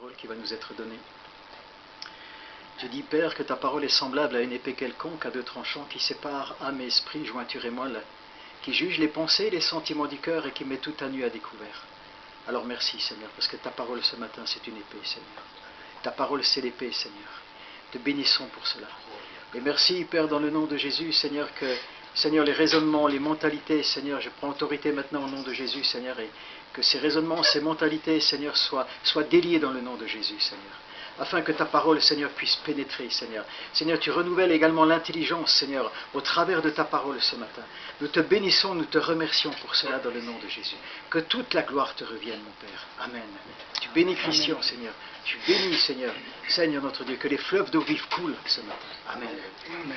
parole qui va nous être donnée. Je dis, Père, que ta parole est semblable à une épée quelconque, à deux tranchants, qui sépare âme et esprit, jointure et moelle, qui juge les pensées et les sentiments du cœur et qui met tout à nu à découvert. Alors merci, Seigneur, parce que ta parole ce matin, c'est une épée, Seigneur. Ta parole, c'est l'épée, Seigneur. Te bénissons pour cela. Et merci, Père, dans le nom de Jésus, Seigneur, que, Seigneur, les raisonnements, les mentalités, Seigneur, je prends autorité maintenant au nom de Jésus, Seigneur, et que ces raisonnements, ces mentalités, Seigneur, soient déliés dans le nom de Jésus, Seigneur. Afin que ta parole, Seigneur, puisse pénétrer, Seigneur. Seigneur, tu renouvelles également l'intelligence, Seigneur, au travers de ta parole ce matin. Nous te bénissons, nous te remercions pour cela dans le nom de Jésus. Que toute la gloire te revienne, mon Père. Amen. Tu bénis Christian, Amen. Seigneur. Tu bénis, Seigneur. Seigneur notre Dieu, que les fleuves d'eau vive coulent ce matin. Amen. Amen.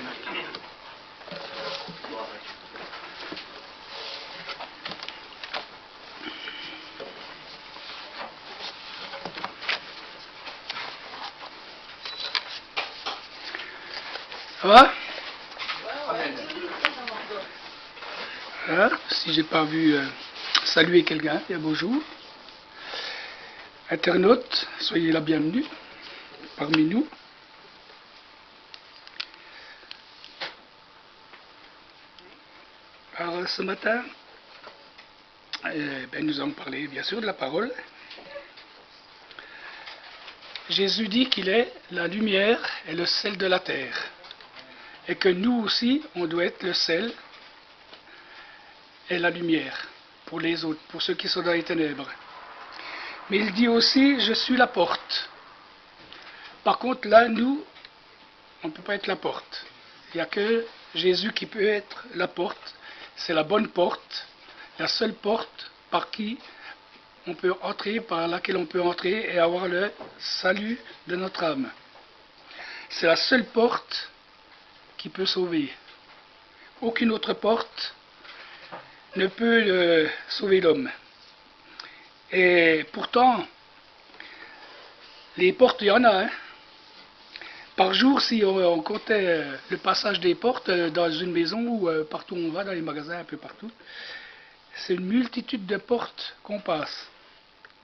Ça va? Hein? Si j'ai pas vu saluer quelqu'un, bien bonjour. Internautes, soyez la bienvenue parmi nous. Alors ce matin, nous allons parler bien sûr de la parole. Jésus dit qu'il est la lumière et le sel de la terre. Et que nous aussi, on doit être le sel et la lumière pour les autres, pour ceux qui sont dans les ténèbres. Mais il dit aussi, je suis la porte. Par contre, là, nous, on ne peut pas être la porte. Il n'y a que Jésus qui peut être la porte. C'est la bonne porte, la seule porte par qui on peut entrer, par laquelle on peut entrer et avoir le salut de notre âme. C'est la seule porte qui peut sauver. Aucune autre porte ne peut sauver l'homme. Et pourtant, les portes, il y en a. Hein. Par jour, si on comptait le passage des portes dans une maison ou partout où on va, dans les magasins, un peu partout, c'est une multitude de portes qu'on passe.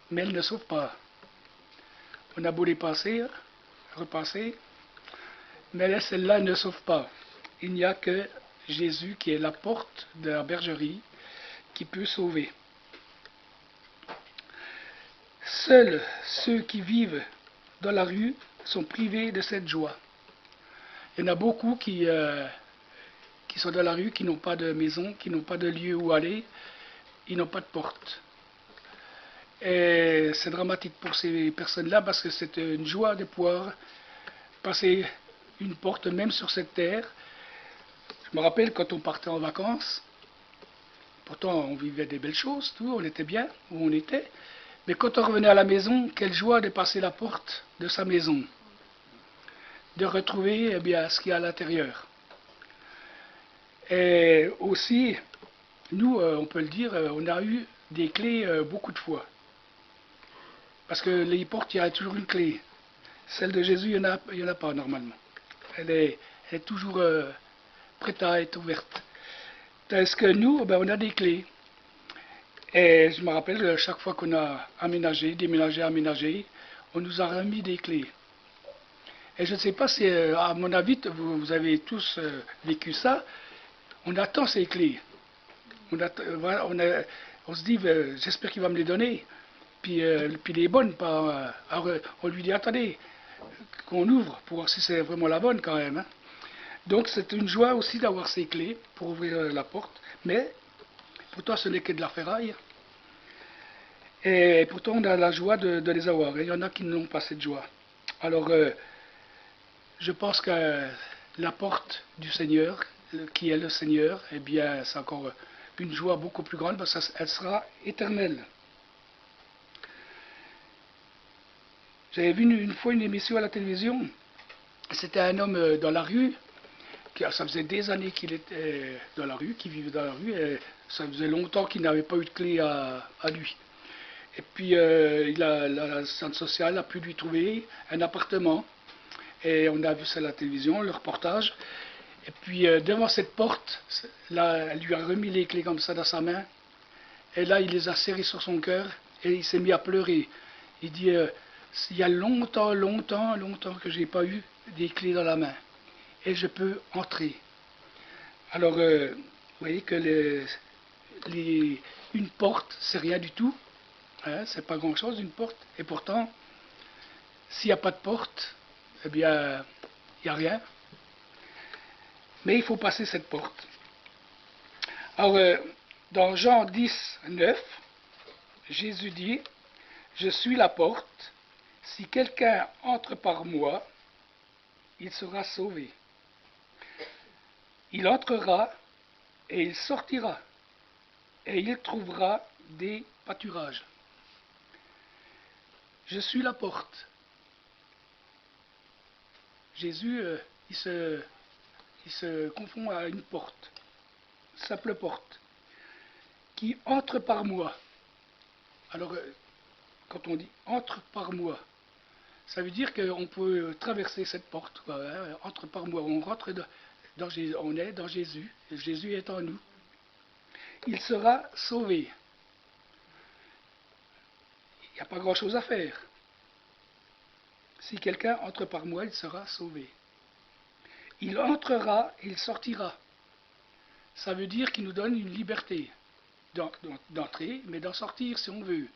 Mais elles ne sauvent pas. On a beau les passer, repasser, mais celle-là ne sauve pas. Il n'y a que Jésus qui est la porte de la bergerie qui peut sauver. Seuls ceux qui vivent dans la rue sont privés de cette joie. Il y en a beaucoup qui sont dans la rue, qui n'ont pas de maison, qui n'ont pas de lieu où aller, ils n'ont pas de porte. Et c'est dramatique pour ces personnes-là parce que c'est une joie de pouvoir passer une porte même sur cette terre. Je me rappelle quand on partait en vacances, pourtant on vivait des belles choses, tout, on était bien où on était, mais quand on revenait à la maison, quelle joie de passer la porte de sa maison, de retrouver ce qu'il y a à l'intérieur. Et aussi, nous, on peut le dire, on a eu des clés beaucoup de fois. Parce que les portes, il y a toujours une clé. Celle de Jésus, il n'y en a pas normalement. Elle est toujours prête à être ouverte. Parce que nous, on a des clés. Et je me rappelle, chaque fois qu'on a déménagé, on nous a remis des clés. Et je ne sais pas si, à mon avis, vous avez tous vécu ça. On attend ces clés. On se dit, j'espère qu'il va me les donner. Puis les bonnes, on lui dit, attendez, qu'on ouvre pour voir si c'est vraiment la bonne quand même. Hein. Donc c'est une joie aussi d'avoir ces clés pour ouvrir la porte, mais pourtant ce n'est que de la ferraille. Et pourtant on a la joie de les avoir. Et il y en a qui n'ont pas cette joie. Alors je pense que la porte du Seigneur, qui est le Seigneur, eh bien c'est encore une joie beaucoup plus grande parce qu'elle sera éternelle. J'avais vu une fois une émission à la télévision, c'était un homme dans la rue, ça faisait des années qu'il était dans la rue, qu'il vivait dans la rue, et ça faisait longtemps qu'il n'avait pas eu de clé à lui. Et puis la centre sociale a pu lui trouver un appartement, et on a vu ça à la télévision, le reportage, et puis devant cette porte, là, elle lui a remis les clés comme ça dans sa main, et là il les a serrées sur son cœur, et il s'est mis à pleurer. Il dit... Il y a longtemps que je n'ai pas eu des clés dans la main. Et je peux entrer. Alors, vous voyez que une porte, c'est rien du tout. Hein, c'est pas grand-chose, une porte. Et pourtant, s'il n'y a pas de porte, eh bien, il n'y a rien. Mais il faut passer cette porte. Alors, dans Jean 10, 9, Jésus dit, « Je suis la porte. Si quelqu'un entre par moi, il sera sauvé. Il entrera et il sortira, et il trouvera des pâturages. » Je suis la porte. Jésus, il se confond à une porte, simple porte, qui entre par moi. Alors, quand on dit entre par moi, ça veut dire qu'on peut traverser cette porte, quoi, hein, entre par moi. On rentre on est dans Jésus, et Jésus est en nous. Il sera sauvé. Il n'y a pas grand-chose à faire. Si quelqu'un entre par moi, il sera sauvé. Il entrera et il sortira. Ça veut dire qu'il nous donne une liberté d'entrer, mais d'en sortir si on veut.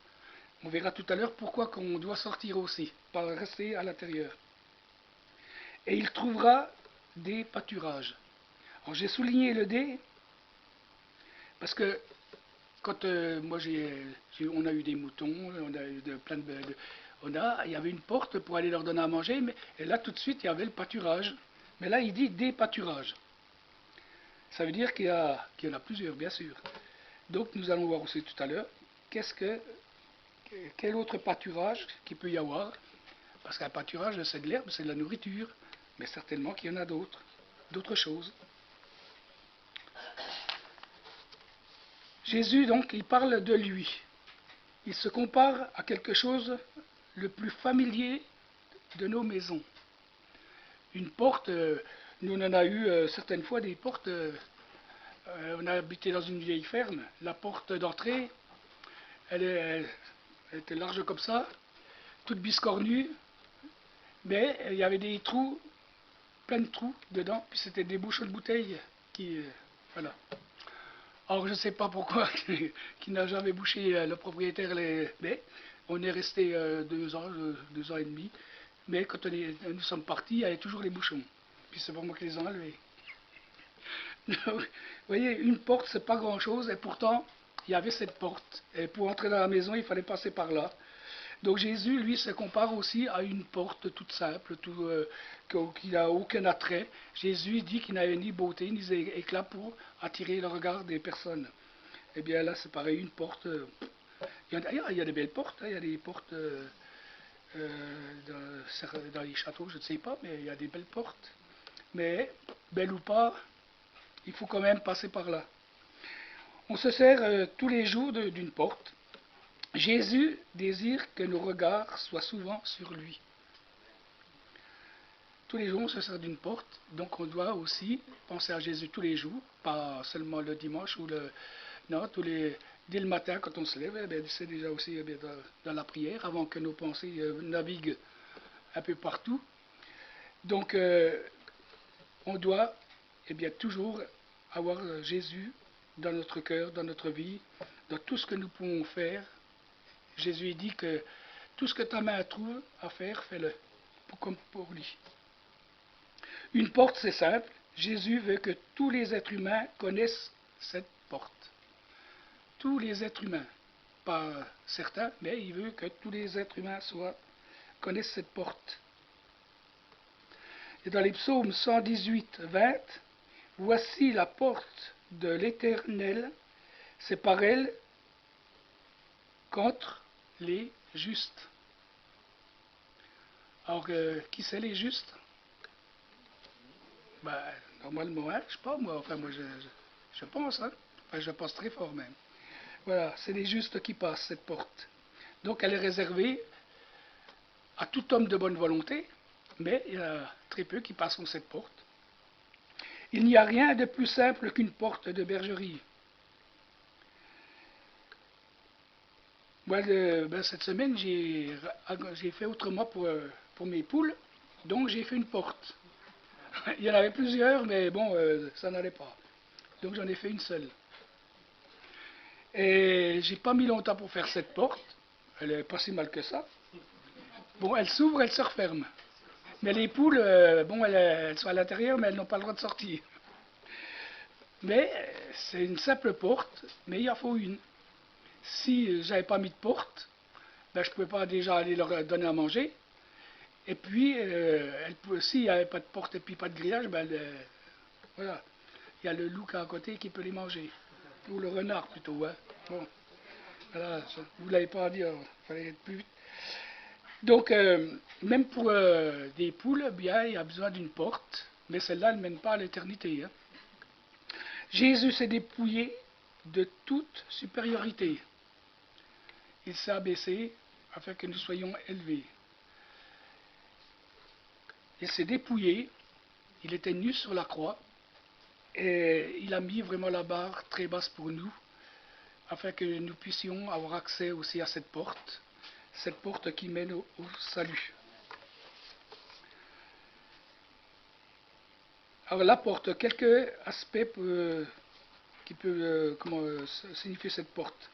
On verra tout à l'heure pourquoi on doit sortir aussi, pas rester à l'intérieur. Et il trouvera des pâturages. Alors j'ai souligné le D, parce que quand on a eu des moutons, on a eu plein de il y avait une porte pour aller leur donner à manger, et là tout de suite il y avait le pâturage. Mais là il dit des pâturages. Ça veut dire qu'il y en a plusieurs, bien sûr. Donc nous allons voir aussi tout à l'heure quel autre pâturage qu'il peut y avoir. Parce qu'un pâturage, c'est de l'herbe, c'est de la nourriture, mais certainement qu'il y en a d'autres choses. Jésus, donc, il parle de lui. Il se compare à quelque chose le plus familier de nos maisons. Une porte, nous on en a eu certaines fois des portes, on a habité dans une vieille ferme, la porte d'entrée, elle était large comme ça, toute biscornue, mais il y avait des trous, plein de trous dedans, puis c'était des bouchons de bouteilles voilà. Alors je ne sais pas pourquoi, qui n'a jamais bouché le propriétaire, mais on est resté 2 ans, 2 ans et demi, mais quand nous sommes partis, il y avait toujours les bouchons, puis c'est pas moi qui les ai enlevés. Donc, vous voyez, une porte, c'est pas grand-chose, et pourtant, il y avait cette porte, et pour entrer dans la maison, il fallait passer par là. Donc Jésus, lui, se compare aussi à une porte toute simple, qui n'a aucun attrait. Jésus dit qu'il n'avait ni beauté ni éclat pour attirer le regard des personnes. Eh bien là, c'est pareil, une porte. Il y a des belles portes, hein, il y a des portes dans les châteaux, je ne sais pas, mais il y a des belles portes. Mais, belles ou pas, il faut quand même passer par là. On se sert tous les jours d'une porte. Jésus désire que nos regards soient souvent sur lui. Tous les jours, on se sert d'une porte, donc on doit aussi penser à Jésus tous les jours, pas seulement le dimanche ou non, dès le matin quand on se lève, c'est déjà aussi dans la prière, avant que nos pensées naviguent un peu partout. Donc, on doit toujours avoir Jésus dans notre cœur, dans notre vie, dans tout ce que nous pouvons faire. Jésus dit que tout ce que ta main trouve à faire, fais-le, comme pour lui. Une porte, c'est simple. Jésus veut que tous les êtres humains connaissent cette porte. Tous les êtres humains. Pas certains, mais il veut que tous les êtres humains connaissent cette porte. Et dans les psaumes 118, 20, « Voici la porte de l'Éternel, c'est par elle qu'entrent les justes. » Alors, qui c'est les justes? Normalement, hein, je sais pas, moi, enfin, moi, je pense, hein, enfin, je pense très fort même. Voilà, c'est les justes qui passent cette porte. Donc, elle est réservée à tout homme de bonne volonté, mais il y a très peu qui passeront cette porte. Il n'y a rien de plus simple qu'une porte de bergerie. Moi, cette semaine, j'ai fait autrement pour mes poules, donc j'ai fait une porte. Il y en avait plusieurs, mais bon, ça n'allait pas. Donc j'en ai fait une seule. Et j'ai pas mis longtemps pour faire cette porte. Elle est pas si mal que ça. Bon, elle s'ouvre, elle se referme. Mais les poules, bon, elles sont à l'intérieur, mais elles n'ont pas le droit de sortir. Mais c'est une simple porte, mais il en faut une. Si j'avais pas mis de porte, ben, je ne pouvais pas déjà aller leur donner à manger. Et puis, s'il n'y avait pas de porte et puis pas de grillage, ben, voilà, il y a le loup qui est à côté qui peut les manger. Ou le renard plutôt. Hein. Bon, voilà, vous ne l'avez pas dit, il fallait être plus vite. Donc, même pour des poules, bien, il y a besoin d'une porte, mais celle-là, elle ne mène pas à l'éternité. Hein. Jésus s'est dépouillé de toute supériorité. Il s'est abaissé afin que nous soyons élevés. Il s'est dépouillé, il était nu sur la croix, et il a mis vraiment la barre très basse pour nous, afin que nous puissions avoir accès aussi à cette porte qui mène au salut. Alors la porte, quelques aspects qui peuvent signifier cette porte.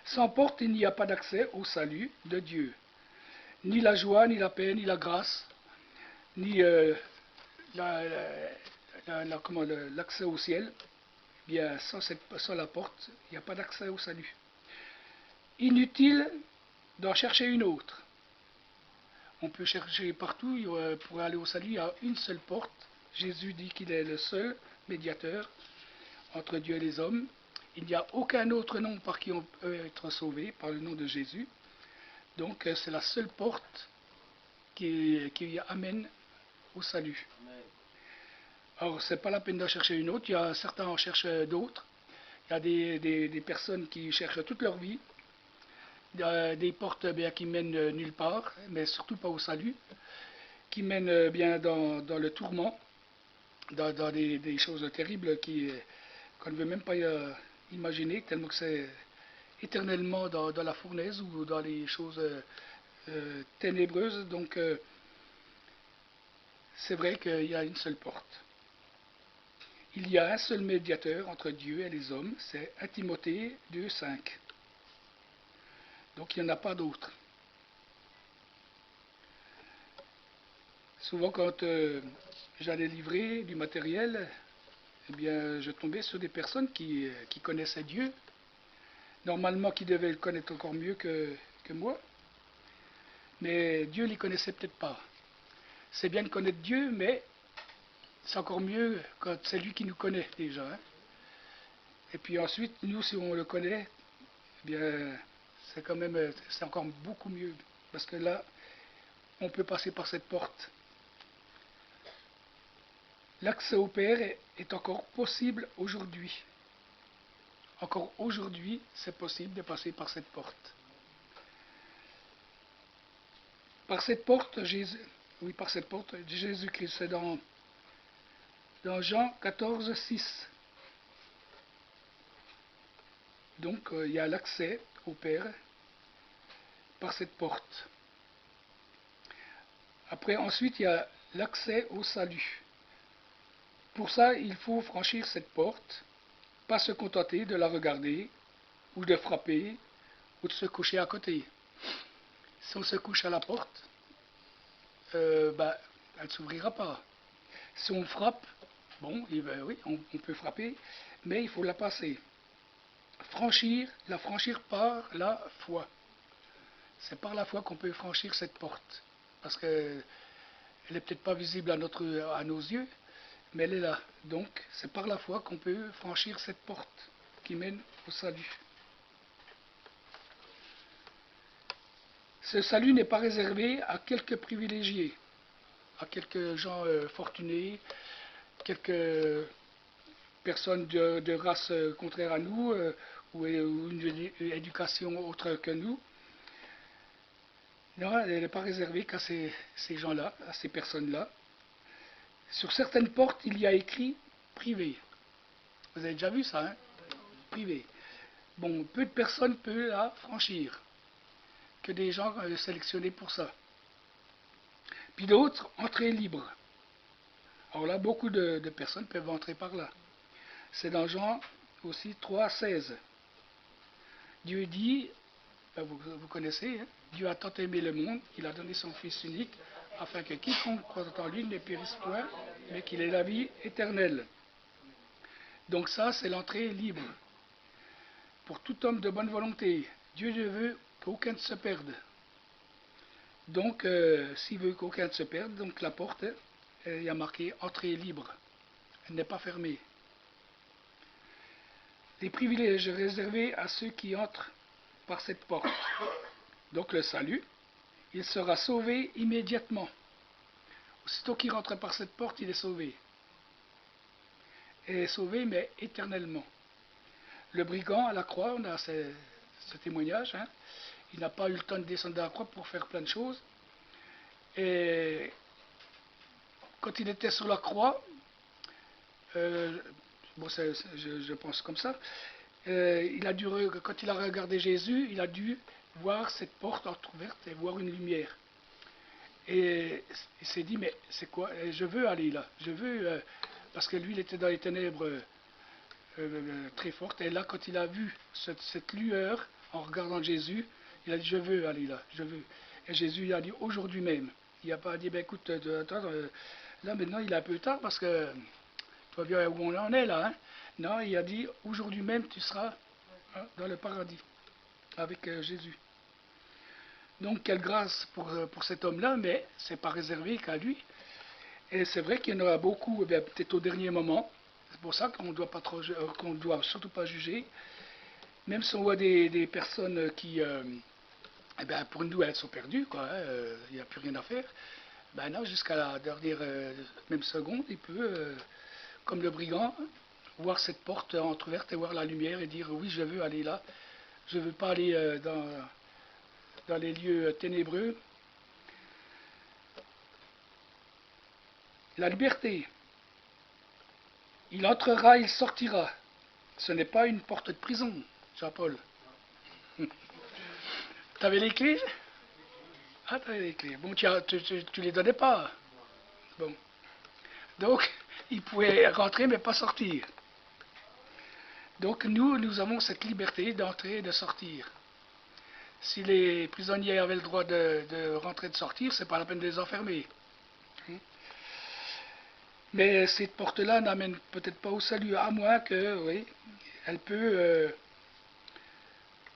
Sans porte, il n'y a pas d'accès au salut de Dieu. Ni la joie, ni la paix, ni la grâce, ni l'accès au ciel. Bien, sans la porte, il n'y a pas d'accès au salut. Inutile d'en chercher une autre. On peut chercher partout, pour aller au salut, il y a une seule porte. Jésus dit qu'il est le seul médiateur entre Dieu et les hommes. Il n'y a aucun autre nom par qui on peut être sauvé, par le nom de Jésus. Donc c'est la seule porte qui amène au salut. Alors c'est pas la peine d'en chercher une autre, certains en cherchent d'autres. Il y a des personnes qui cherchent toute leur vie, des portes bien, qui mènent nulle part, mais surtout pas au salut, qui mènent bien dans le tourment, dans des choses terribles qu'on ne veut même pas imaginer, tellement que c'est éternellement dans la fournaise ou dans les choses ténébreuses. Donc c'est vrai qu'il y a une seule porte. Il y a un seul médiateur entre Dieu et les hommes, c'est 1 Timothée 2,5. Donc il n'y en a pas d'autre. Souvent quand j'allais livrer du matériel, eh bien, je tombais sur des personnes qui connaissaient Dieu, normalement qui devaient le connaître encore mieux que moi, mais Dieu ne les connaissait peut-être pas. C'est bien de connaître Dieu, mais c'est encore mieux quand c'est lui qui nous connaît déjà. Hein. Et puis ensuite, nous, si on le connaît, eh bien, c'est encore beaucoup mieux, parce que là, on peut passer par cette porte. L'accès au Père est encore possible aujourd'hui. Encore aujourd'hui, c'est possible de passer par cette porte. Par cette porte, Jésus-Christ, c'est dans Jean 14, 6. Donc, il y a l'accès au Père par cette porte. Après, ensuite, il y a l'accès au salut. Pour ça, il faut franchir cette porte, pas se contenter de la regarder, ou de frapper, ou de se coucher à côté. Si on se couche à la porte, elle ne s'ouvrira pas. Si on frappe, bon, oui, on peut frapper, mais il faut la passer. La franchir par la foi. C'est par la foi qu'on peut franchir cette porte. Parce qu'elle n'est peut-être pas visible à nos yeux, mais elle est là. Donc, c'est par la foi qu'on peut franchir cette porte qui mène au salut. Ce salut n'est pas réservé à quelques privilégiés, à quelques gens fortunés, quelques personnes de race contraire à nous, ou une éducation autre que nous. Non, elle n'est pas réservée qu'à ces gens-là, à ces personnes-là. Sur certaines portes, il y a écrit privé. Vous avez déjà vu ça, hein? Privé. Bon, peu de personnes peuvent la franchir. que des gens sélectionnés pour ça. Puis d'autres, entrée libre. Alors là, beaucoup de personnes peuvent entrer par là. C'est dans Jean aussi 3,16. Dieu dit, ben vous connaissez, hein, Dieu a tant aimé le monde qu'il a donné son Fils unique, afin que quiconque croit en lui ne périsse point, mais qu'il ait la vie éternelle. Donc ça, c'est l'entrée libre. Pour tout homme de bonne volonté, Dieu ne veut qu'aucun ne se perde. Donc, s'il veut qu'aucun ne se perde, donc la porte, il y a marqué entrée libre. Elle n'est pas fermée. Les privilèges réservés à ceux qui entrent par cette porte. Donc le salut, il sera sauvé immédiatement. Aussitôt qu'il rentre par cette porte, il est sauvé. Et sauvé, mais éternellement. Le brigand à la croix, on a ce témoignage, hein, il n'a pas eu le temps de descendre à la croix pour faire plein de choses. Et quand il était sur la croix, bon, je pense comme ça, quand il a regardé Jésus, il a dû voir cette porte entrouverte et voir une lumière. Et il s'est dit, mais c'est quoi? Je veux aller là, je veux, parce que lui, il était dans les ténèbres très fortes. Et là, quand il a vu cette lueur, en regardant Jésus, il a dit, je veux aller là, je veux. Et Jésus, il a dit, aujourd'hui même. Il n'a pas dit, ben écoute, attends, là maintenant, il est un peu tard parce que tu vois bien où on en est là. Hein? Non, il a dit, aujourd'hui même, tu seras dans le paradis avec Jésus. Donc, quelle grâce pour cet homme-là, mais ce n'est pas réservé qu'à lui. Et c'est vrai qu'il y en aura beaucoup, peut-être au dernier moment. C'est pour ça qu'on ne doit surtout pas juger. Même si on voit des personnes qui, pour nous, elles sont perdues, quoi. Il n'y a plus rien à faire. Ben non, jusqu'à la dernière même seconde, il peut, comme le brigand, voir cette porte entrouverte et voir la lumière et dire oui, je veux aller là. Je ne veux pas aller dans les lieux ténébreux. La liberté. Il entrera, il sortira. Ce n'est pas une porte de prison, Jean-Paul. Tu avais les clés? Ah, tu avais les clés. Bon, tu les donnais pas. Bon. Donc, il pouvait rentrer mais pas sortir. Donc, nous avons cette liberté d'entrer et de sortir. Si les prisonniers avaient le droit de rentrer et de sortir, c'est pas la peine de les enfermer. Mais cette porte-là n'amène peut-être pas au salut, à moins que, oui, elle peut,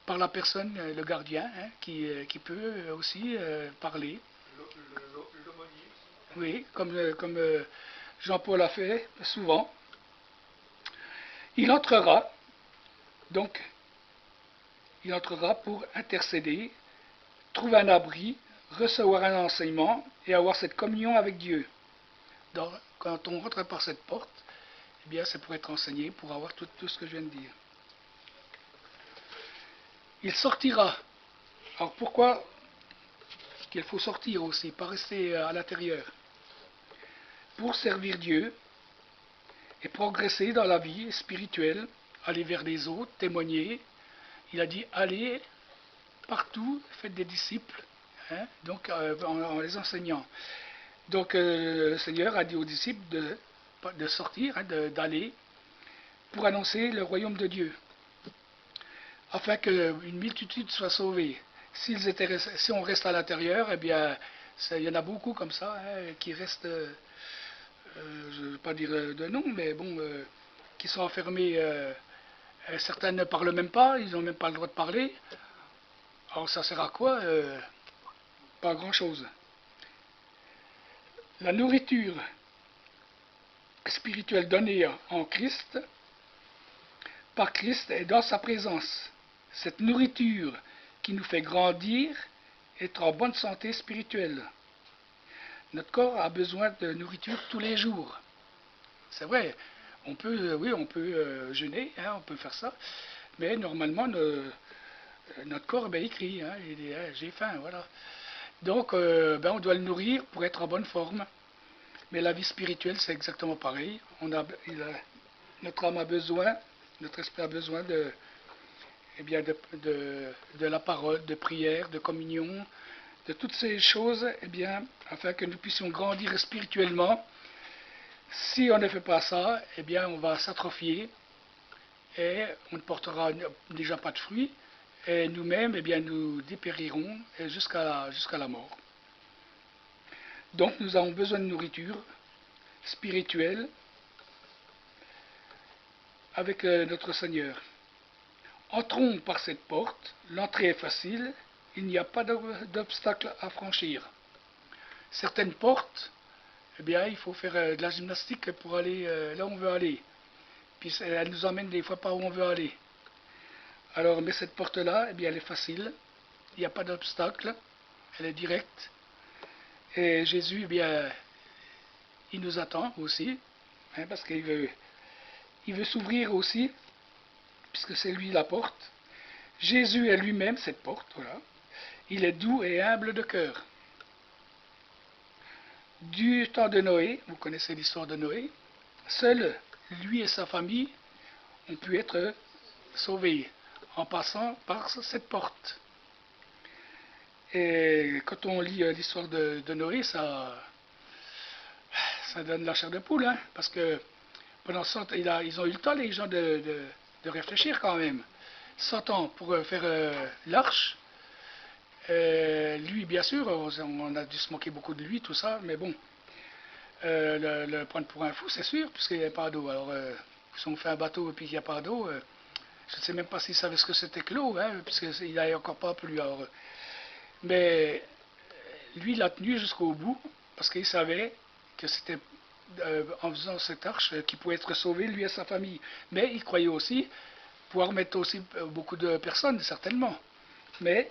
par la personne, le gardien, hein, qui peut aussi parler. Oui, comme Jean-Paul a fait souvent. Il entrera, donc, il entrera pour intercéder, trouver un abri, recevoir un enseignement et avoir cette communion avec Dieu. Donc, quand on rentre par cette porte, eh bien, c'est pour être enseigné, pour avoir tout ce que je viens de dire. Il sortira. Alors pourquoi qu'il faut sortir aussi, pas rester à l'intérieur? Pour servir Dieu et progresser dans la vie spirituelle, aller vers les autres, témoigner. Il a dit, allez partout, faites des disciples, hein, donc en les enseignant. Donc le Seigneur a dit aux disciples de sortir, hein, d'aller pour annoncer le royaume de Dieu, afin qu'une multitude soit sauvée. Si on reste à l'intérieur, eh bien, il y en a beaucoup comme ça, hein, qui restent, je ne veux pas dire de nom, mais bon, qui sont enfermés. Certains ne parlent même pas, ils n'ont même pas le droit de parler. Alors ça sert à quoi? Pas grand-chose. La nourriture spirituelle donnée en Christ, par Christ et dans sa présence. Cette nourriture qui nous fait grandir, être en bonne santé spirituelle. Notre corps a besoin de nourriture tous les jours. C'est vrai, on peut jeûner, hein, on peut faire ça, mais normalement notre corps il crie, hein, il dit j'ai faim, voilà. Donc on doit le nourrir pour être en bonne forme. Mais la vie spirituelle c'est exactement pareil. Notre âme a besoin, notre esprit a besoin eh bien, de la parole, de prière, de communion, de toutes ces choses, eh bien, afin que nous puissions grandir spirituellement. Si on ne fait pas ça, eh bien, on va s'atrophier et on ne portera déjà pas de fruits, et nous-mêmes, eh bien, nous dépérirons jusqu'à la mort. Donc, nous avons besoin de nourriture spirituelle avec notre Seigneur. Entrons par cette porte, l'entrée est facile, il n'y a pas d'obstacle à franchir. Certaines portes, eh bien, il faut faire de la gymnastique pour aller là où on veut aller. Puis elle nous emmène des fois pas où on veut aller. Alors, mais cette porte-là, eh bien, elle est facile, il n'y a pas d'obstacle, elle est directe. Et Jésus, eh bien, il nous attend aussi, hein, parce qu'il veut s'ouvrir aussi, puisque c'est lui la porte. Jésus est lui-même cette porte, voilà. Il est doux et humble de cœur. Du temps de Noé, vous connaissez l'histoire de Noé, seul lui et sa famille ont pu être sauvés en passant par cette porte. Et quand on lit l'histoire de Noé, ça donne la chair de poule, hein, parce que pendant 100 ans, ils ont eu le temps, les gens, de réfléchir quand même. 100 ans pour faire l'arche. Lui, bien sûr, on a dû se moquer beaucoup de lui, tout ça, mais bon, le prendre pour un fou, c'est sûr, puisqu'il n'y avait pas d'eau. Alors, si on fait un bateau et puis qu'il n'y a pas d'eau, je ne sais même pas s'il savait ce que c'était que l'eau, hein, puisqu'il n'avait encore pas plu. Alors, mais lui, il a tenu jusqu'au bout, parce qu'il savait que c'était en faisant cette arche qu'il pouvait être sauvé, lui et sa famille. Mais il croyait aussi pouvoir mettre aussi beaucoup de personnes, certainement. Mais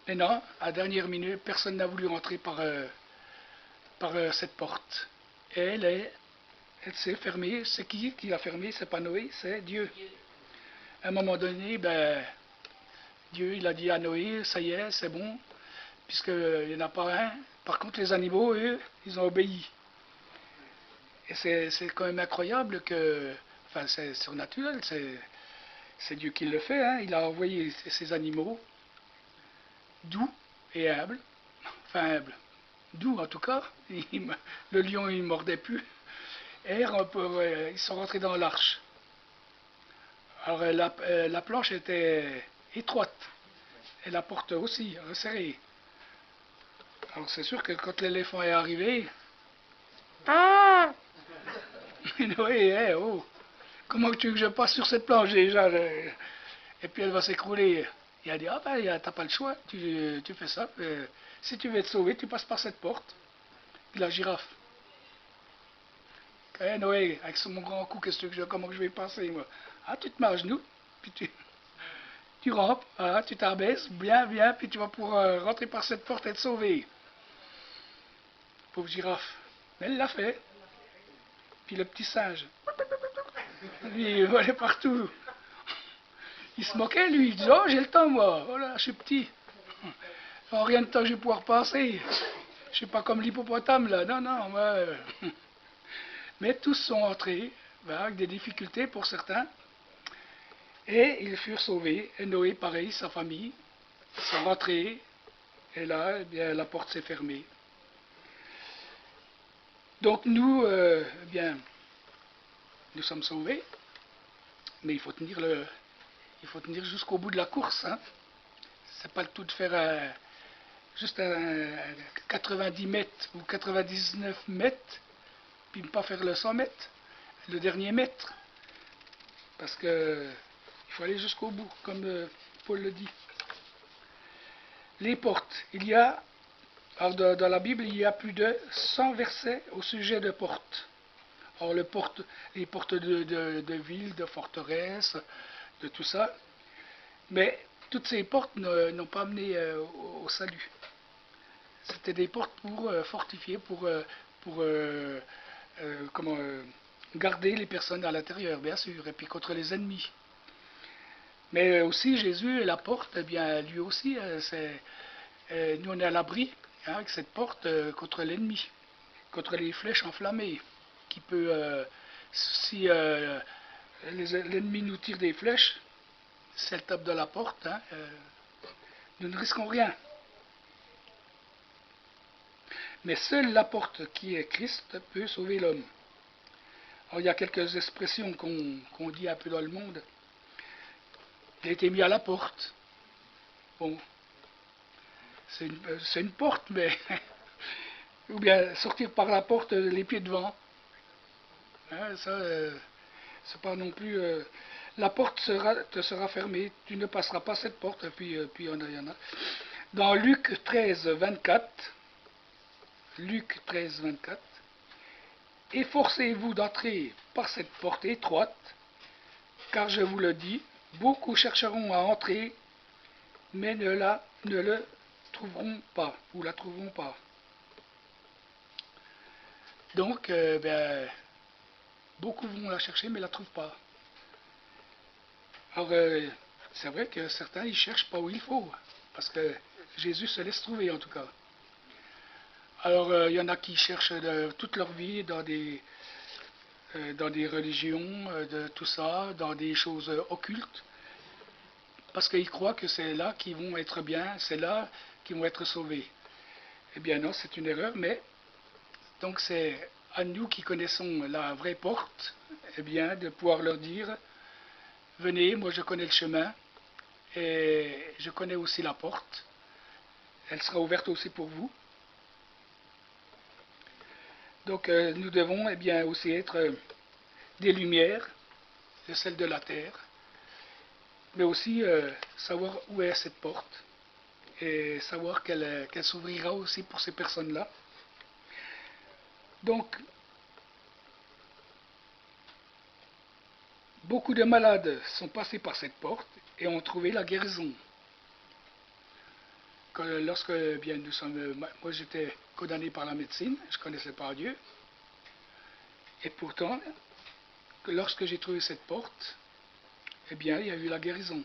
non, à la dernière minute, personne n'a voulu rentrer par cette porte. Et elle s'est fermée. C'est qui l'a fermée? C'est pas Noé, c'est Dieu. À un moment donné, ben, Dieu il a dit à Noé, ça y est, c'est bon, puisqu'il n'y en a pas un. Par contre, les animaux, eux, ils ont obéi. Et c'est quand même incroyable que, enfin, c'est surnaturel, c'est Dieu qui le fait, hein. Il a envoyé ces animaux doux et humbles, enfin humbles, doux en tout cas. Le lion, il ne mordait plus. Et ils sont rentrés dans l'arche. Alors la planche était étroite et la porte aussi resserrée. Alors c'est sûr que quand l'éléphant est arrivé, ah oui, oh, comment tu veux que je passe sur cette planche déjà? Et puis elle va s'écrouler. Il a dit, ah ben t'as pas le choix, tu fais ça. Si tu veux être sauvé, tu passes par cette porte. Puis la girafe. Eh Noé, avec mon grand cou, comment je vais passer moi? Ah, tu te mets à genoux, puis tu rampes, voilà, tu t'abaisses, bien, bien, puis tu vas pouvoir rentrer par cette porte et être sauvé. Pauvre girafe. Elle l'a fait. Puis le petit singe, lui, il volait partout. Il se moquait, lui, il disait, oh, j'ai le temps, moi, voilà, je suis petit. En rien de temps, je vais pouvoir passer. Je suis pas comme l'hippopotame, là, non, non, moi... Mais tous sont entrés, ben, avec des difficultés pour certains, et ils furent sauvés. Et Noé, pareil, sa famille, sont rentrés, et là, eh bien, la porte s'est fermée. Donc nous, eh bien, nous sommes sauvés, mais il faut tenir jusqu'au bout de la course. Hein. C'est pas le tout de faire juste un 90 mètres ou 99 mètres, puis ne pas faire le 100 mètres, le dernier mètre. Parce que il faut aller jusqu'au bout, comme Paul le dit. Les portes. Alors dans la Bible, il y a plus de 100 versets au sujet de portes. Alors les portes de villes, de forteresses, de tout ça. Mais toutes ces portes n'ont pas amené au salut. C'était des portes pour fortifier, pour garder les personnes à l'intérieur, bien sûr, et puis contre les ennemis. Mais aussi Jésus est la porte, eh bien lui aussi, nous on est à l'abri hein, avec cette porte contre l'ennemi, contre les flèches enflammées, qui peut, si l'ennemi nous tire des flèches, si elle tape dans la porte, hein, nous ne risquons rien. Mais seule la porte qui est Christ peut sauver l'homme. Alors il y a quelques expressions qu'on dit un peu dans le monde. Il a été mis à la porte. Bon, c'est une porte, mais... ou bien sortir par la porte les pieds devant. Hein, ça, c'est pas non plus... la porte te sera fermée, tu ne passeras pas cette porte, puis il y en a. Dans Luc 13, 24, Luc 13, 24, efforcez-vous d'entrer par cette porte étroite, car je vous le dis, beaucoup chercheront à entrer, mais ne le trouveront pas, ou la trouveront pas. Donc, beaucoup vont la chercher, mais ne la trouvent pas. Alors, c'est vrai que certains, ils cherchent pas où il faut, parce que Jésus se laisse trouver, en tout cas. Alors, il y en a qui cherchent toute leur vie dans des religions, de tout ça, dans des choses occultes, parce qu'ils croient que c'est là qu'ils vont être bien, c'est là qu'ils vont être sauvés. Eh bien non, c'est une erreur, mais donc c'est à nous qui connaissons la vraie porte, eh bien de pouvoir leur dire, venez, moi je connais le chemin, et je connais aussi la porte, elle sera ouverte aussi pour vous. Donc nous devons eh bien aussi être des lumières, de celles de la terre, mais aussi savoir où est cette porte et savoir qu'elle s'ouvrira aussi pour ces personnes-là. Donc, beaucoup de malades sont passés par cette porte et ont trouvé la guérison. Lorsque bien, moi j'étais condamné par la médecine, je ne connaissais pas Dieu, et pourtant, lorsque j'ai trouvé cette porte, eh bien, il y a eu la guérison.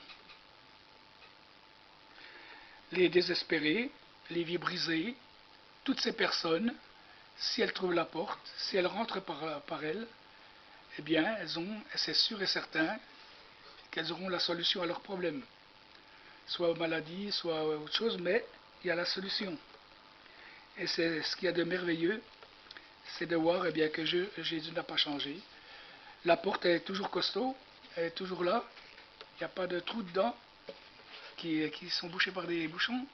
Les désespérés, les vies brisées, toutes ces personnes, si elles trouvent la porte, si elles rentrent par elle, eh bien, c'est sûr et certain qu'elles auront la solution à leurs problèmes. Soit aux maladies, soit à autre chose, mais il y a la solution. Et c'est ce qu'il y a de merveilleux, c'est de voir eh bien, que Jésus n'a pas changé. La porte est toujours costaud, elle est toujours là, il n'y a pas de trous dedans qui sont bouchés par des bouchons,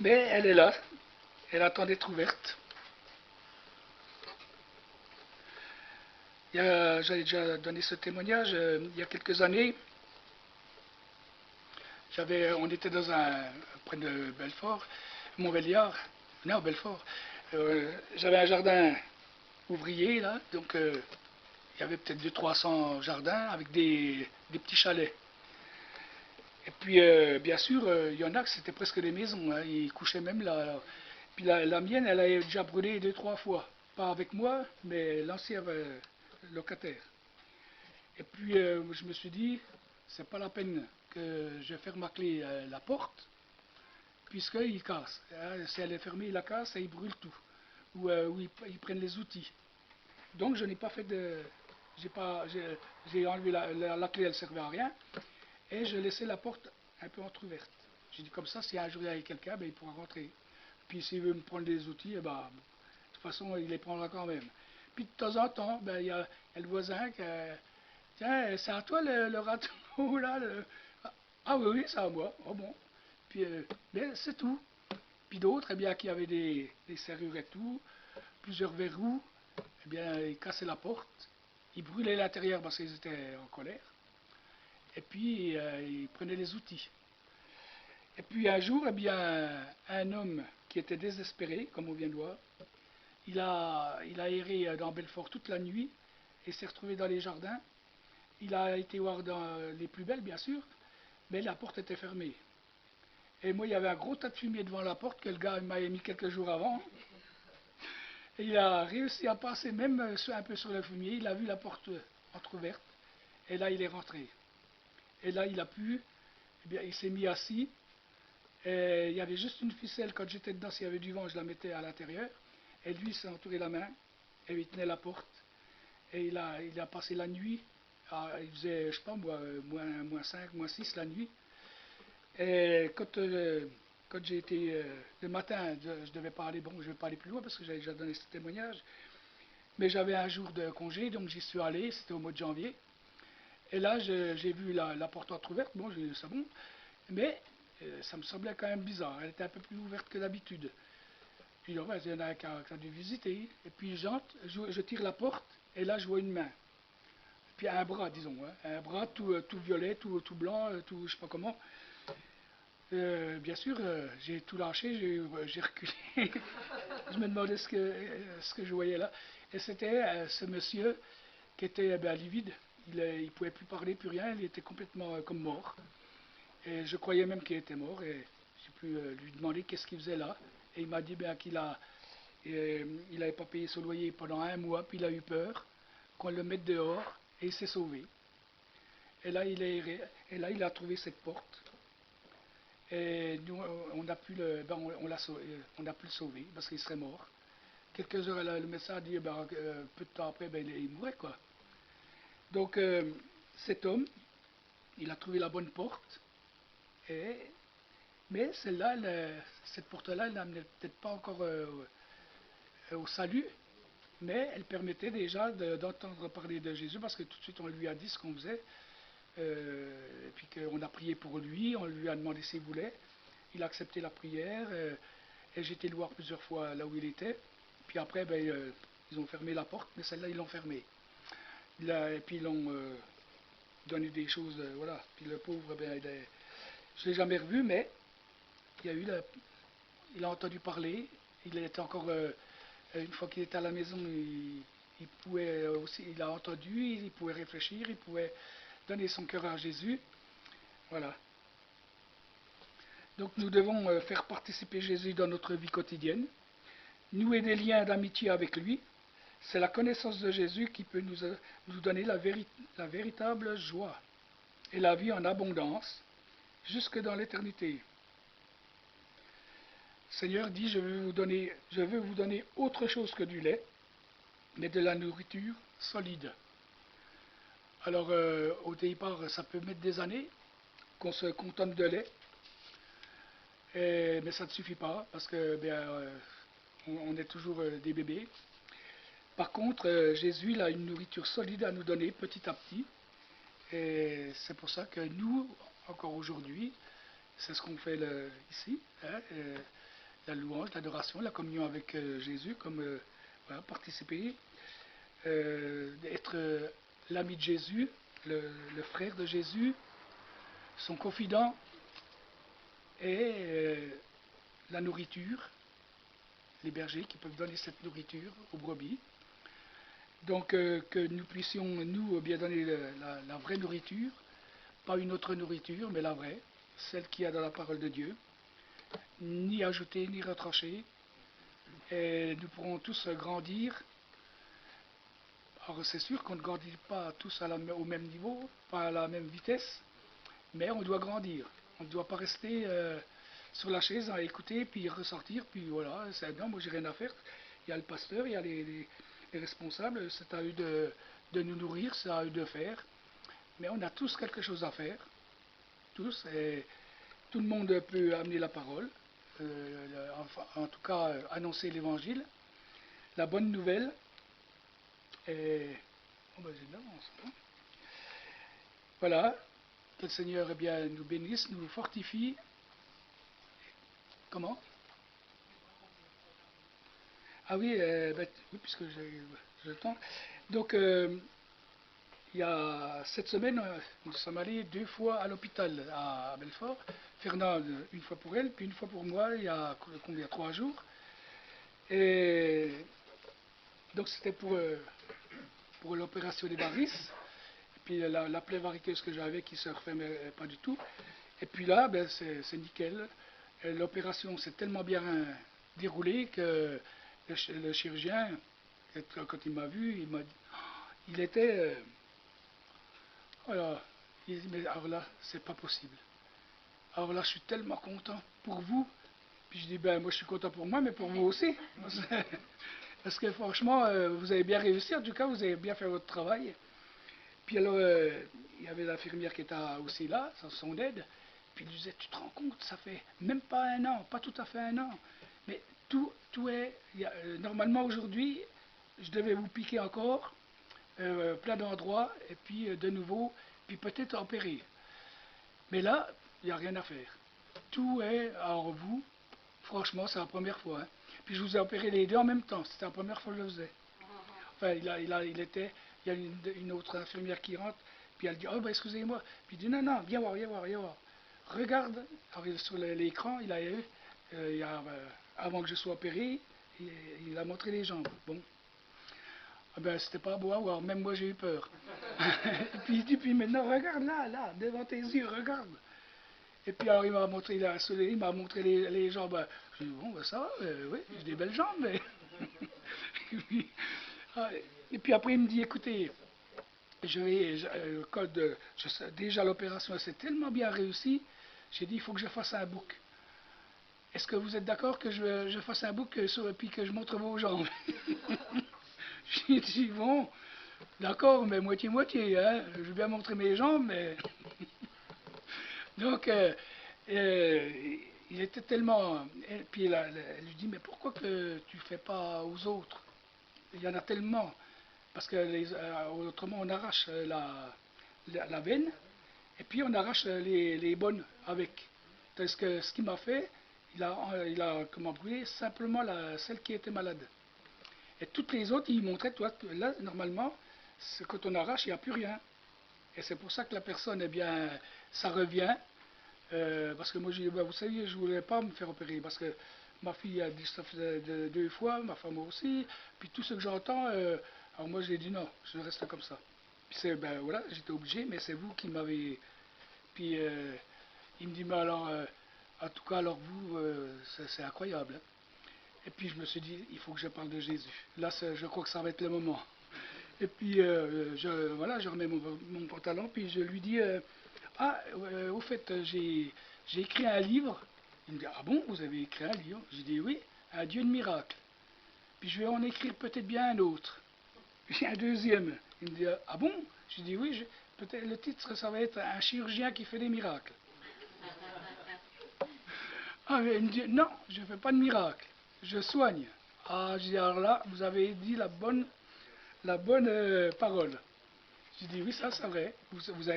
mais elle est là, elle attend d'être ouverte. J'avais déjà donné ce témoignage il y a quelques années. On était près de Belfort, Montbéliard, non, Belfort. J'avais un jardin ouvrier, là, donc il y avait peut-être 200-300 jardins avec des petits chalets. Et puis, bien sûr, il y en a que c'était presque des maisons, hein, ils couchaient même là. Puis la mienne, elle a déjà brûlé 2-3 fois. Pas avec moi, mais l'ancien locataire. Et puis, je me suis dit, c'est pas la peine que je ferme à clé la porte, puisqu'il casse. Hein, si elle est fermée, il la casse et il brûle tout. Ou ils prennent les outils. Donc je n'ai pas fait de... J'ai enlevé la clé, elle ne servait à rien. Et je laissais la porte un peu entrouverte. J'ai dit comme ça, si un jour il y a quelqu'un, ben, il pourra rentrer. Puis s'il veut me prendre des outils, eh ben, de toute façon, il les prendra quand même. Puis de temps en temps, ben, il y a le voisin qui... Tiens, c'est à toi le râteau, là Ah oui, oui, c'est à moi. Oh bon. Puis, ben, c'est tout. Puis d'autres, eh bien, qui avaient des serrures et tout, plusieurs verrous, eh bien, ils cassaient la porte, ils brûlaient l'intérieur parce qu'ils étaient en colère, et puis ils prenaient les outils. Et puis un jour, eh bien, un homme qui était désespéré, comme on vient de voir, il a erré dans Belfort toute la nuit et s'est retrouvé dans les jardins. Il a été voir dans les plus belles, bien sûr, mais la porte était fermée. Et moi, il y avait un gros tas de fumier devant la porte que le gars m'avait mis quelques jours avant. Et il a réussi à passer même un peu sur le fumier. Il a vu la porte entrouverte. Et là, il est rentré. Et là, il a pu. Eh bien, il s'est mis assis. Et il y avait juste une ficelle. Quand j'étais dedans, s'il y avait du vent, je la mettais à l'intérieur. Et lui, il s'est entouré la main. Et il tenait la porte. Et il a passé la nuit il faisait, je sais pas moi, moins 5, moins 6 la nuit. Et quand j'ai été le matin, je devais pas aller, bon, je vais pas aller plus loin parce que j'avais déjà donné ce témoignage, mais j'avais un jour de congé, donc j'y suis allé, c'était au mois de janvier. Et là, j'ai vu la porte entrouverte, bon, j'ai dit c'est bon, mais ça me semblait quand même bizarre, elle était un peu plus ouverte que d'habitude. Puis il y en a qui a dû visiter, et puis je tire la porte, et là je vois une main. Puis un bras, disons, hein, un bras tout violet, tout blanc, tout je sais pas comment. Bien sûr, j'ai tout lâché, j'ai reculé. Je me demandais ce que je voyais là. Et c'était ce monsieur qui était livide. Il ne pouvait plus parler, plus rien. Il était complètement comme mort. Et je croyais même qu'il était mort. Et j'ai pu lui demander qu'est-ce qu'il faisait là. Et il m'a dit il n'avait pas payé son loyer pendant un mois. Puis il a eu peur qu'on le mette dehors. Et il s'est sauvé. Et là, il a trouvé cette porte. Et nous, on a pu on a pu le sauver parce qu'il serait mort. Quelques heures, le médecin a dit, peu de temps après, il mourrait, quoi. Donc, cet homme, il a trouvé la bonne porte, mais celle-là, cette porte-là, elle n'amenait peut-être pas encore au salut, mais elle permettait déjà d'entendre parler de Jésus parce que tout de suite, on lui a dit ce qu'on faisait. Et puis qu'on a prié pour lui, on lui a demandé s'il voulait. Il a accepté la prière, et j'ai été le voir plusieurs fois là où il était. Puis après, ils ont fermé la porte, mais celle-là, ils l'ont fermée. Et puis ils l'ont donné des choses, voilà. Puis le pauvre, je ne l'ai jamais revu, mais il, y a eu il a entendu parler. Il était encore, une fois qu'il était à la maison, il pouvait aussi, il a entendu, il pouvait réfléchir, il pouvait donner son cœur à Jésus. Voilà. Donc nous devons faire participer Jésus dans notre vie quotidienne, nouer des liens d'amitié avec lui. C'est la connaissance de Jésus qui peut nous donner la véritable joie et la vie en abondance jusque dans l'éternité. Seigneur dit, je veux vous donner autre chose que du lait, mais de la nourriture solide. Alors au départ, ça peut mettre des années qu'on se contente de lait, mais ça ne suffit pas parce que on est toujours des bébés. Par contre, Jésus il a une nourriture solide à nous donner petit à petit. Et c'est pour ça que nous, encore aujourd'hui, c'est ce qu'on fait ici, hein, la louange, l'adoration, la communion avec Jésus, comme voilà, participer, être l'ami de Jésus, le frère de Jésus, son confident, et la nourriture, les bergers qui peuvent donner cette nourriture aux brebis. Donc que nous puissions, nous, bien donner la vraie nourriture, pas une autre nourriture, mais la vraie, celle qu'il y a dans la parole de Dieu, ni ajouter, ni retrancher, et nous pourrons tous grandir. Alors c'est sûr qu'on ne grandit pas tous au même niveau, pas à la même vitesse, mais on doit grandir. On ne doit pas rester sur la chaise à écouter, puis ressortir, puis voilà, non, moi j'ai rien à faire. Il y a le pasteur, il y a les responsables, c'est à eux de nous nourrir, c'est à eux de faire. Mais on a tous quelque chose à faire, tous, et tout le monde peut amener la parole, en tout cas annoncer l'évangile, la bonne nouvelle, et voilà, que le Seigneur nous bénisse, nous fortifie. Comment? Ah oui, oui, puisque j'ai le temps. Donc, il y a cette semaine, nous sommes allés 2 fois à l'hôpital à Belfort. Fernande, une fois pour elle, puis une fois pour moi, il y a combien? 3 jours. Et donc, c'était pour l'opération des varices. Et puis, la plaie variqueuse que j'avais qui ne se refermait pas du tout. Et puis là, c'est nickel. L'opération s'est tellement bien déroulée que le chirurgien, quand il m'a vu, il était, voilà, il dit, mais alors là, c'est pas possible. Alors là, je suis tellement content pour vous. Puis je dis, moi je suis content pour moi, mais pour vous aussi. Parce que franchement, vous avez bien réussi, en tout cas, vous avez bien fait votre travail. Puis alors, il y avait l'infirmière qui était aussi là, son aide. Puis il disait, tu te rends compte, ça fait même pas un an, pas tout à fait un an. Mais tout est... normalement aujourd'hui, je devais vous piquer encore plein d'endroits, et puis de nouveau, puis peut-être opérer. Mais là, il n'y a rien à faire. Tout est en vous. Franchement, c'est la première fois. Hein. Puis je vous ai opéré les deux en même temps. C'était la première fois que je le faisais. Enfin, il y a une autre infirmière qui rentre, puis elle dit, oh, ben, excusez-moi. Puis il dit, non, non, viens voir, viens voir, viens voir. Regarde, alors, sur l'écran, il a eu, avant que je sois opéré, il a montré les jambes. Bon. Ah ben, c'était pas beau à voir, même moi j'ai eu peur. Et puis il dit, puis maintenant, regarde là, là, devant tes yeux, regarde. Et puis alors il m'a montré, il m'a montré les jambes. Je dis, bon, ben ça va, oui, j'ai des belles jambes, mais... et, puis, et puis après il me dit, écoutez, déjà l'opération s'est tellement bien réussie, j'ai dit, il faut que je fasse un book. Est-ce que vous êtes d'accord que je fasse un book et puis que je montre vos jambes? J'ai dit, bon, d'accord, mais moitié-moitié, hein. Je vais bien montrer mes jambes, mais... Donc, il était tellement... Et puis elle lui dit, mais pourquoi que tu fais pas aux autres? Il y en a tellement. Parce que autrement, on arrache la veine, et puis on arrache les bonnes avec. Parce que ce qu'il m'a fait, il a comment brûlé simplement celle qui était malade. Et toutes les autres, ils montraient, toi, là, normalement, quand on arrache, il n'y a plus rien. Et c'est pour ça que la personne, eh bien, ça revient. Parce que moi, j'ai dit, bah, vous savez, je ne voulais pas me faire opérer. Parce que ma fille a dit ça faisait deux fois, ma femme aussi. Puis tout ce que j'entends, alors moi, j'ai dit non, je reste comme ça. Puis ben voilà, j'étais obligé, mais c'est vous qui m'avez. Puis il me dit, mais alors, en tout cas, alors vous, c'est incroyable. Hein. Et puis je me suis dit, il faut que je parle de Jésus. Là, je crois que ça va être le moment. Et puis voilà, je remets mon pantalon, puis je lui dis, ah, au fait, j'ai écrit un livre. Il me dit, ah bon, vous avez écrit un livre? J'ai dit, oui, un Dieu de miracle. Puis je vais en écrire peut-être bien un autre. Puis un deuxième. Il me dit, ah bon? J'ai dit, oui, peut-être le titre, ça va être un chirurgien qui fait des miracles. Ah, mais il me dit, non, je ne fais pas de miracle, je soigne. Ah, j'ai dit, alors là, vous avez dit la bonne parole. J'ai dit, oui, ça c'est vrai.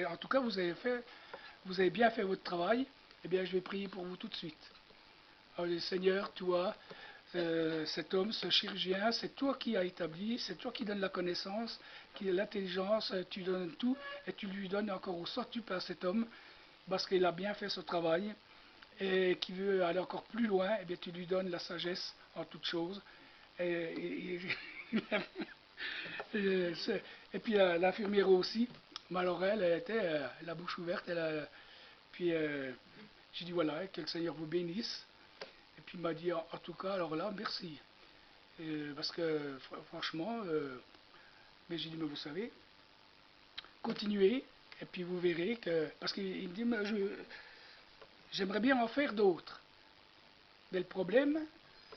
En tout cas, vous avez bien fait votre travail. Eh bien, je vais prier pour vous tout de suite. Alors, Seigneur, toi, cet homme, ce chirurgien, c'est toi qui as établi, c'est toi qui donnes la connaissance, qui l'intelligence, tu donnes tout, et tu lui donnes encore au centuple à cet homme, parce qu'il a bien fait ce travail, et qui veut aller encore plus loin, eh bien, tu lui donnes la sagesse en toutes choses. Et, et puis l'infirmière aussi, alors elle était la bouche ouverte, puis j'ai dit voilà, que le Seigneur vous bénisse. Et puis il m'a dit en tout cas, alors là, merci. Parce que franchement, mais j'ai dit, mais vous savez, continuez, et puis vous verrez que... Parce qu'il me dit, mais j'aimerais bien en faire d'autres. Mais le problème,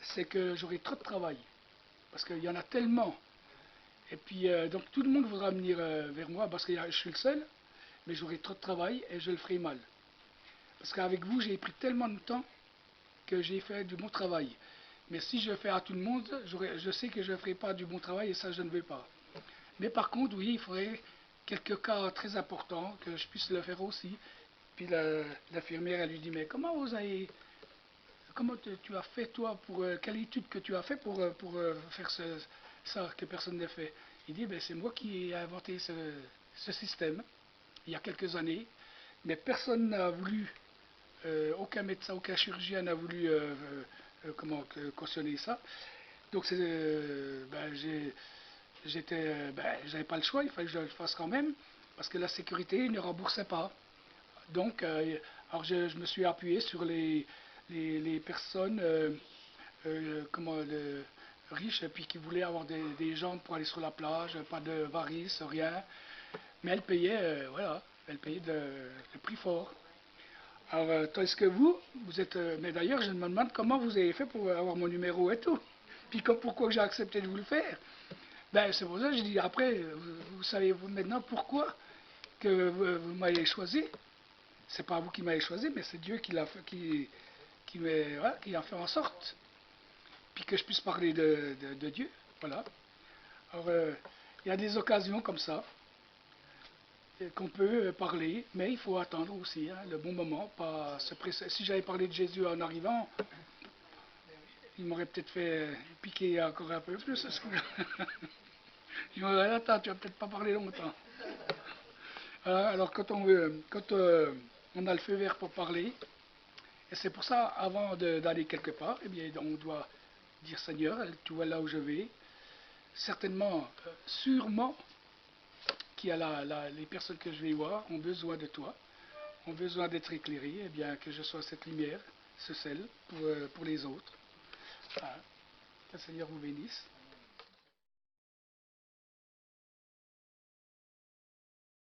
c'est que j'aurai trop de travail. Parce qu'il y en a tellement. Et puis, donc tout le monde voudra venir vers moi parce que je suis le seul, mais j'aurai trop de travail et je le ferai mal. Parce qu'avec vous, j'ai pris tellement de temps que j'ai fait du bon travail. Mais si je fais à tout le monde, je sais que je ne ferai pas du bon travail et ça, je ne veux pas. Mais par contre, oui, il faudrait quelques cas très importants que je puisse le faire aussi. Puis l'infirmière, elle lui dit, mais comment tu as fait toi, quelle étude que tu as fait pour faire ça que personne n'a fait? Il dit, ben, c'est moi qui ai inventé ce système, il y a quelques années, mais personne n'a voulu, aucun médecin, aucun chirurgien n'a voulu cautionner ça. Donc ben, j'avais pas le choix, il fallait que je le fasse quand même, parce que la sécurité ne remboursait pas. Donc, alors je me suis appuyé sur les personnes riches, puis qui voulaient avoir des jambes pour aller sur la plage, pas de varices, rien. Mais elles payaient, voilà, elles payaient le prix fort. Alors, est-ce que vous êtes... mais d'ailleurs, je me demande comment vous avez fait pour avoir mon numéro et tout. Puis pourquoi j'ai accepté de vous le faire. Ben, c'est pour ça que je dis, après, vous savez vous maintenant pourquoi que vous m'avez choisi. C'est pas vous qui m'avez choisi, mais c'est Dieu qui l'a fait, voilà, qui a fait en sorte, puis que je puisse parler de Dieu. Voilà. Alors, il y a des occasions comme ça qu'on peut parler, mais il faut attendre aussi hein, le bon moment, pas se presser. Si j'avais parlé de Jésus en arrivant, il m'aurait peut-être fait piquer encore un peu plus. Il m'aurait dit, attends, tu vas peut-être pas parler longtemps. Alors quand on a le feu vert pour parler, et c'est pour ça, avant d'aller quelque part, eh bien, on doit dire Seigneur, tu vois là où je vais. Certainement, sûrement, qu'il y a les personnes que je vais voir ont besoin de toi, ont besoin d'être éclairées, et bien que je sois cette lumière, ce sel, pour les autres. Ah, que le Seigneur vous bénisse.